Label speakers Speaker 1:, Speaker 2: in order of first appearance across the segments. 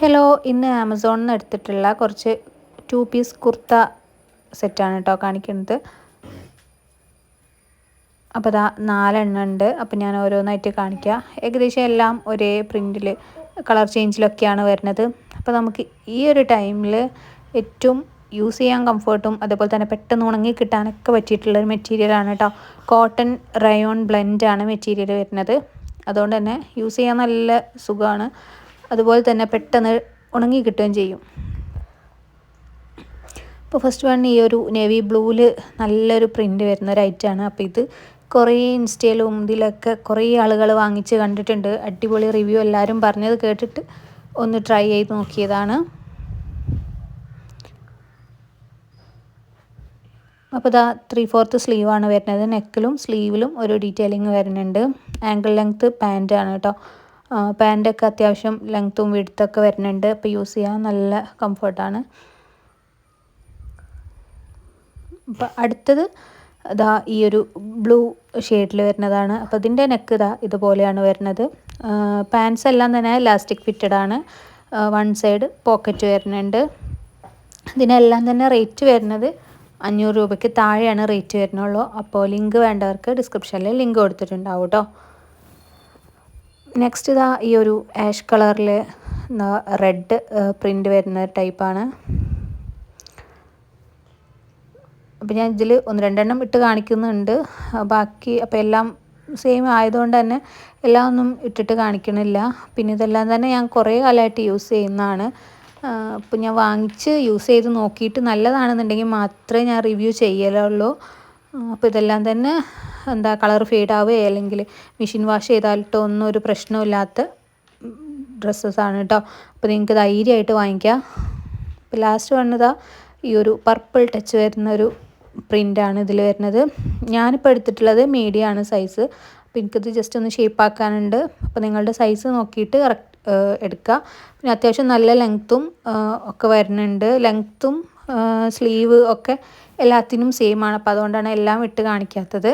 Speaker 1: Hello, ഇന്ന് ആമസോണിൽ നിന്ന് എടുത്തിട്ടുള്ള കുറച്ച് 2 പീസ് കുർത്ത സെറ്റാണ് കേട്ടോ കാണിക്കുന്നത്. അപ്പോൾ ഇതാ 4 എണ്ണം ഉണ്ട്. അപ്പോൾ ഞാൻ ഓരോന്നായിട്ട് കാണിക്കാം. ഏകദേശം എല്ലാം ഒരേ പ്രിൻറ്റിൽ കളർ ചേഞ്ചിലൊക്കെയാണ് വരുന്നത്. അപ്പോൾ നമുക്ക് ഈ ഒരു ടൈമിൽ ഏറ്റവും യൂസ് ചെയ്യാൻ കംഫർട്ടും അതുപോലെ തന്നെ പെട്ടെന്ന് ഉണങ്ങി കിട്ടാനൊക്കെ പറ്റിയിട്ടുള്ളൊരു മെറ്റീരിയലാണ് കേട്ടോ. കോട്ടൺ റയോൺ ബ്ലെൻഡാണ് മെറ്റീരിയൽ വരുന്നത്. അതുകൊണ്ട് തന്നെ യൂസ് ചെയ്യാൻ നല്ല സുഖമാണ്. അതുപോലെ തന്നെ പെട്ടെന്ന് ഉണങ്ങി കിട്ടുകയും ചെയ്യും. ഇപ്പോൾ ഫസ്റ്റ് വൺ ഈ ഒരു നേവി ബ്ലൂവിൽ നല്ലൊരു പ്രിൻറ്റ് വരുന്ന ഒരു ഐറ്റമാണ്. അപ്പോൾ ഇത് കുറേ ഇൻസ്റ്റയിലും ഇതിലൊക്കെ കുറേ ആളുകൾ വാങ്ങിച്ച് കണ്ടിട്ടുണ്ട്. അടിപൊളി റിവ്യൂ എല്ലാവരും പറഞ്ഞത് കേട്ടിട്ട് ഒന്ന് ട്രൈ ചെയ്ത് നോക്കിയതാണ്. അപ്പോൾ ഇതാ 3/4 സ്ലീവാണ് വരുന്നത്. നെക്കിലും സ്ലീവിലും ഒരു ഡീറ്റെയിലിങ് വരുന്നുണ്ട്. ആങ്കിൾ ലെങ്ത്ത് പാൻറ്റാണ് കേട്ടോ. പാൻറ്റൊക്കെ അത്യാവശ്യം ലെങ്ത്തും വിഡ്ത്തൊക്കെ വരുന്നുണ്ട്. അപ്പോൾ യൂസ് ചെയ്യാൻ നല്ല കംഫർട്ടാണ്. അപ്പോൾ അടുത്തത് ഇതാ ഈ ഒരു ബ്ലൂ ഷെയ്ഡിൽ വരുന്നതാണ്. അപ്പോൾ ഇതിൻ്റെ നെക്ക് ഇതാ ഇതുപോലെയാണ് വരുന്നത്. പാൻസ് എല്ലാം തന്നെ ഇലാസ്റ്റിക് ഫിറ്റഡ് ആണ്. വൺ സൈഡ് പോക്കറ്റ് വരുന്നുണ്ട്. ഇതിനെല്ലാം തന്നെ റേറ്റ് വരുന്നത് 500 രൂപയ്ക്ക് താഴെയാണ് റേറ്റ് വരുന്നുള്ളൂ. അപ്പോൾ ലിങ്ക് വേണ്ടവർക്ക് ഡിസ്ക്രിപ്ഷനിൽ ലിങ്ക് കൊടുത്തിട്ടുണ്ടാവും കേട്ടോ. നെക്സ്റ്റ് ഇതാ ഈ ഒരു ആഷ് കളറിൽ റെഡ് പ്രിൻ്റ് വരുന്ന ടൈപ്പാണ്. അപ്പോൾ ഞാൻ ഇതിൽ 1-2 ഇട്ട് കാണിക്കുന്നുണ്ട്. ബാക്കി അപ്പോൾ എല്ലാം സെയിം ആയതുകൊണ്ട് തന്നെ എല്ലാം ഒന്നും ഇട്ടിട്ട് കാണിക്കണില്ല. പിന്നെ ഇതെല്ലാം തന്നെ ഞാൻ കുറേ കാലമായിട്ട് യൂസ് ചെയ്യുന്നതാണ്. അപ്പോൾ ഞാൻ വാങ്ങിച്ച് യൂസ് ചെയ്ത് നോക്കിയിട്ട് നല്ലതാണെന്നുണ്ടെങ്കിൽ മാത്രമേ ഞാൻ റിവ്യൂ ചെയ്യലുള്ളൂ. അപ്പോൾ ഇതെല്ലാം തന്നെ കളർ ഫെയ്ഡ് ആവുകയോ അല്ലെങ്കിൽ മെഷീൻ വാഷ് ചെയ്താലിട്ടോ ഒന്നും ഒരു പ്രശ്നമില്ലാത്ത ഡ്രസ്സസാണ് കേട്ടോ. അപ്പോൾ നിങ്ങൾക്ക് ധൈര്യമായിട്ട് വാങ്ങിക്കാം. അപ്പോൾ ലാസ്റ്റ് വന്നതാ ഈ ഒരു പർപ്പിൾ ടച്ച് വരുന്നൊരു പ്രിൻ്റാണ് ഇതിൽ വരുന്നത്. ഞാനിപ്പോൾ എടുത്തിട്ടുള്ളത് മീഡിയമാണ് സൈസ്. അപ്പോൾ എനിക്കത് ജസ്റ്റ് ഒന്ന് ഷേപ്പാക്കാനുണ്ട്. അപ്പോൾ നിങ്ങളുടെ സൈസ് നോക്കിയിട്ട് എടുക്കുക. പിന്നെ അത്യാവശ്യം നല്ല ലെങ്ത്തും ഒക്കെ വരുന്നുണ്ട്. ലെങ്ത്തും സ്ലീവ് ഒക്കെ എല്ലാത്തിനും സെയിം ആണ്. അപ്പോൾ അതുകൊണ്ടാണ് എല്ലാം ഇട്ട് കാണിക്കാത്തത്.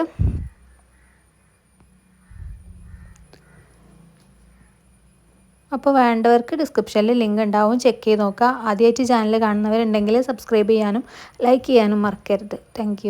Speaker 1: അപ്പോൾ വേണ്ടവർക്ക് ഡിസ്ക്രിപ്ഷനിൽ ലിങ്ക് ഉണ്ടാവും, ചെക്ക് ചെയ്ത് നോക്കുക. ആദ്യമായിട്ട് ചാനൽ കാണുന്നവരുണ്ടെങ്കിൽ സബ്സ്ക്രൈബ് ചെയ്യാനും ലൈക്ക് ചെയ്യാനും മറക്കരുത്. താങ്ക്